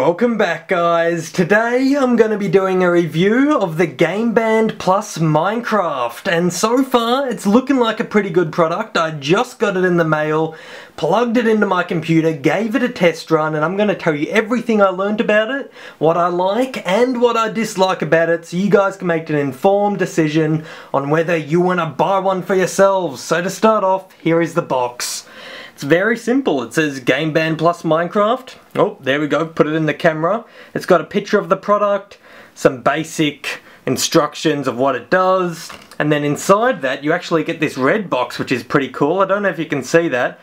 Welcome back, guys. Today I'm going to be doing a review of the Gameband plus Minecraft, and so far it's looking like a pretty good product. I just got it in the mail, plugged it into my computer, gave it a test run, and I'm going to tell you everything I learned about it, what I like and what I dislike about it, so you guys can make an informed decision on whether you want to buy one for yourselves. So to start off, here is the box. It's very simple. It says Gameband plus Minecraft. Oh, there we go. Put it in the camera. It's got a picture of the product, some basic instructions of what it does, and then inside that you actually get this red box, which is pretty cool. I don't know if you can see that,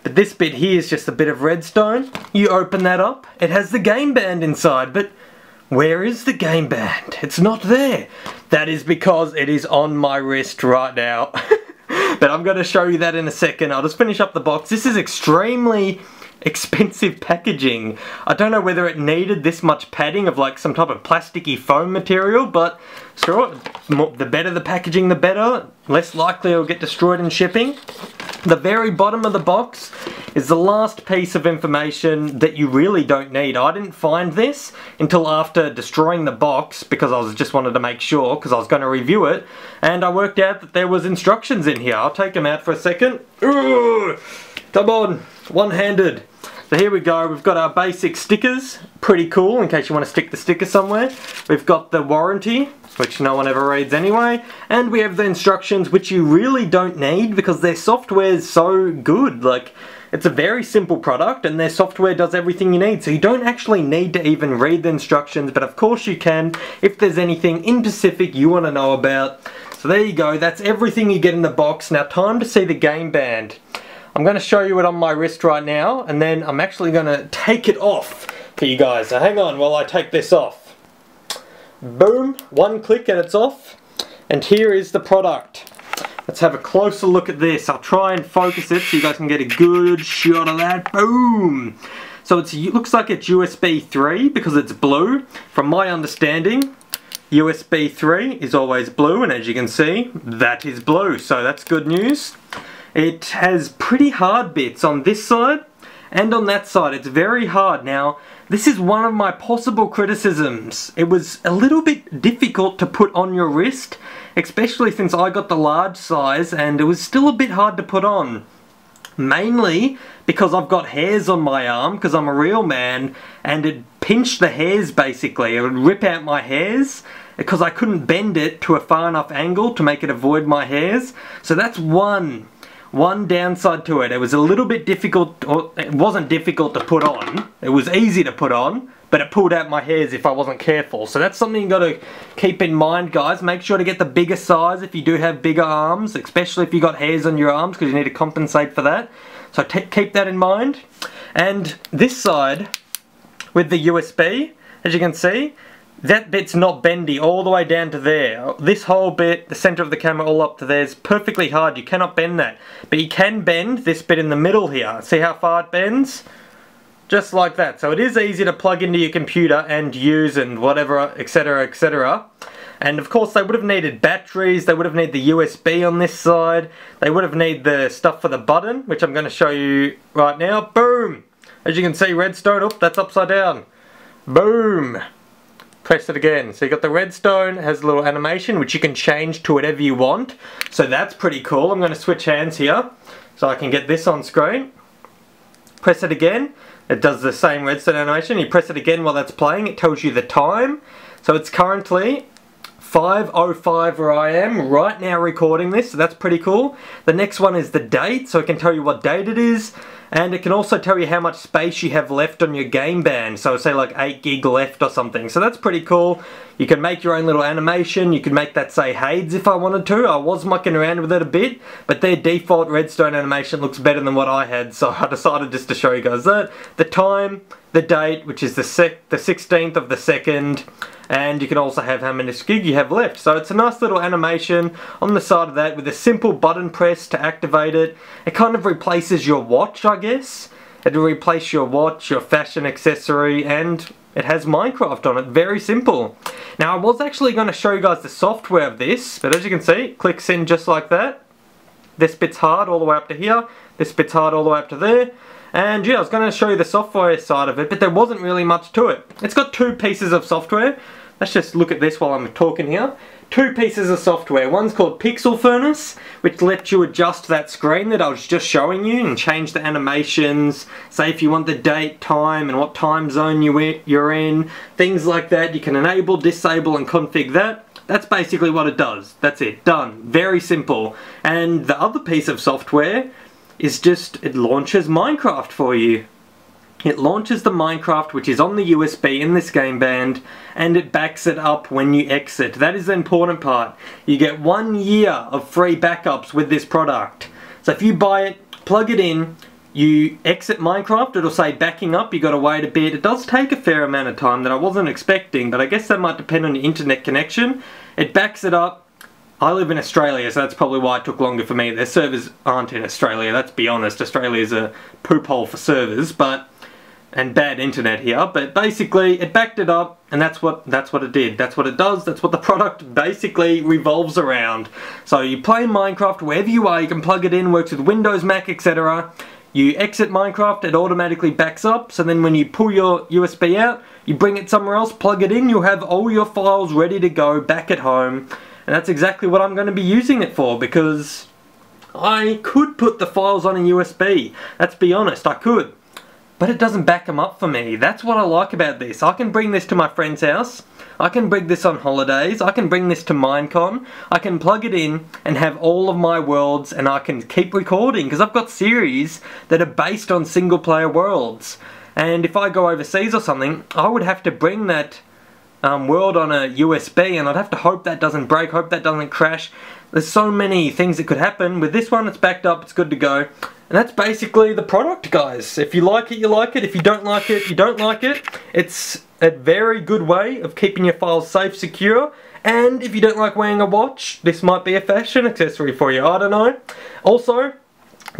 but this bit here is just a bit of redstone. You open that up, it has the Gameband inside, but where is the Gameband? It's not there. That is because it is on my wrist right now. But I'm going to show you that in a second. I'll just finish up the box. This is extremely expensive packaging. I don't know whether it needed this much padding of like some type of plasticky foam material, but screw it. The better the packaging, the better. Less likely it'll get destroyed in shipping. The very bottom of the box is the last piece of information that you really don't need. I didn't find this until after destroying the box because I just wanted to make sure because I was going to review it, and I worked out that there was instructions in here. I'll take them out for a second. Ooh, come on, one-handed. So here we go, we've got our basic stickers, pretty cool in case you want to stick the sticker somewhere. We've got the warranty, which no one ever reads anyway, and we have the instructions, which you really don't need because their software is so good. Like, it's a very simple product and their software does everything you need, so you don't actually need to even read the instructions, but of course you can if there's anything in specific you want to know about. So there you go, that's everything you get in the box. Now time to see the Gameband. I'm going to show you it on my wrist right now, and then I'm actually going to take it off for you guys. So hang on while I take this off. Boom, one click and it's off. And here is the product. Let's have a closer look at this. I'll try and focus it so you guys can get a good shot of that. Boom! So it looks like it's USB 3 because it's blue. From my understanding, USB 3 is always blue, and as you can see, that is blue. So that's good news. It has pretty hard bits on this side and on that side. It's very hard. Now, this is one of my possible criticisms. It was a little bit difficult to put on your wrist, especially since I got the large size, and it was still a bit hard to put on. Mainly because I've got hairs on my arm, because I'm a real man, and it pinched the hairs basically. It would rip out my hairs because I couldn't bend it to a far enough angle to make it avoid my hairs. So that's one downside to it. It was a little bit difficult, or it wasn't difficult to put on. It was easy to put on, but it pulled out my hairs if I wasn't careful. So that's something you got to keep in mind, guys. Make sure to get the bigger size if you do have bigger arms, especially if you got hairs on your arms, because you need to compensate for that. So keep that in mind. And this side, with the USB, as you can see, that bit's not bendy all the way down to there. This whole bit, the center of the camera all up to there, is perfectly hard. You cannot bend that. But you can bend this bit in the middle here. See how far it bends? Just like that. So it is easy to plug into your computer and use and whatever, etc, etc. And of course they would have needed batteries, they would have needed the USB on this side, they would have needed the stuff for the button, which I'm going to show you right now. Boom! As you can see, redstone, oh, that's upside down. Boom! Press it again. So you got the redstone, it has a little animation which you can change to whatever you want. So that's pretty cool. I'm going to switch hands here so I can get this on screen. Press it again. It does the same redstone animation. You press it again while that's playing. It tells you the time. So it's currently 5:05 where I am right now recording this, so that's pretty cool. The next one is the date, so it can tell you what date it is, and it can also tell you how much space you have left on your Gameband, so say like 8 gig left or something, so that's pretty cool. You can make your own little animation, you can make that say Hades if I wanted to. I was mucking around with it a bit, but their default redstone animation looks better than what I had, so I decided just to show you guys that. The time, the date, which is the 16th of the 2nd, and you can also have how many gig you have left. So it's a nice little animation on the side of that with a simple button press to activate it. It kind of replaces your watch, I guess. It'll replace your watch, your fashion accessory, and it has Minecraft on it. Very simple. Now I was actually going to show you guys the software of this, but as you can see, it clicks in just like that. This bit's hard all the way up to here. This bit's hard all the way up to there. And yeah, I was going to show you the software side of it, but there wasn't really much to it. It's got two pieces of software. Let's just look at this while I'm talking here. Two pieces of software. One's called Pixel Furnace, which lets you adjust that screen that I was just showing you and change the animations. Say if you want the date, time, and what time zone you're in. Things like that. You can enable, disable, and config that. That's basically what it does. That's it. Done. Very simple. And the other piece of software is just, it launches Minecraft for you. It launches the Minecraft, which is on the USB in this Gameband, and it backs it up when you exit. That is the important part. You get 1 year of free backups with this product. So if you buy it, plug it in, you exit Minecraft, it'll say backing up, you gotta wait a bit. It does take a fair amount of time that I wasn't expecting, but I guess that might depend on your internet connection. It backs it up. I live in Australia, so that's probably why it took longer for me. Their servers aren't in Australia, let's be honest. Australia's a poop hole for servers, and bad internet here, but basically it backed it up, and that's what it did. That's what it does. That's what the product basically revolves around. So you play Minecraft wherever you are, you can plug it in, works with Windows, Mac, etc. You exit Minecraft, it automatically backs up, so then when you pull your USB out, you bring it somewhere else, plug it in, you'll have all your files ready to go back at home. And that's exactly what I'm going to be using it for, because I could put the files on a USB. Let's be honest, I could. But it doesn't back them up for me. That's what I like about this. I can bring this to my friend's house. I can bring this on holidays. I can bring this to Minecon. I can plug it in and have all of my worlds, and I can keep recording because I've got series that are based on single player worlds. And if I go overseas or something, I would have to bring that world on a USB, and I'd have to hope that doesn't break, hope that doesn't crash. There's so many things that could happen. With this one, it's backed up, it's good to go. And that's basically the product, guys. If you like it, you like it. If you don't like it, you don't like it. It's a very good way of keeping your files safe, secure. And if you don't like wearing a watch, this might be a fashion accessory for you. I don't know. Also,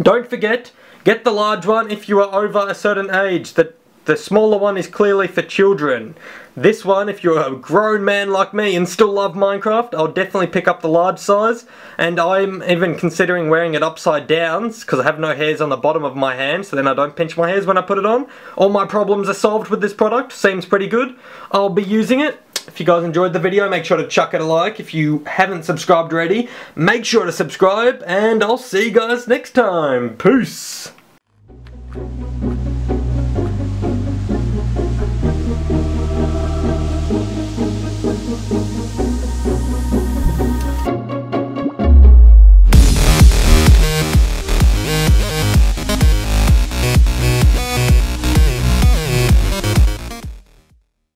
don't forget, get the large one if you are over a certain age. The smaller one is clearly for children. This one, if you're a grown man like me and still love Minecraft, I'll definitely pick up the large size. And I'm even considering wearing it upside down because I have no hairs on the bottom of my hand, so then I don't pinch my hairs when I put it on. All my problems are solved with this product. Seems pretty good. I'll be using it. If you guys enjoyed the video, make sure to chuck it a like. If you haven't subscribed already, make sure to subscribe, and I'll see you guys next time. Peace!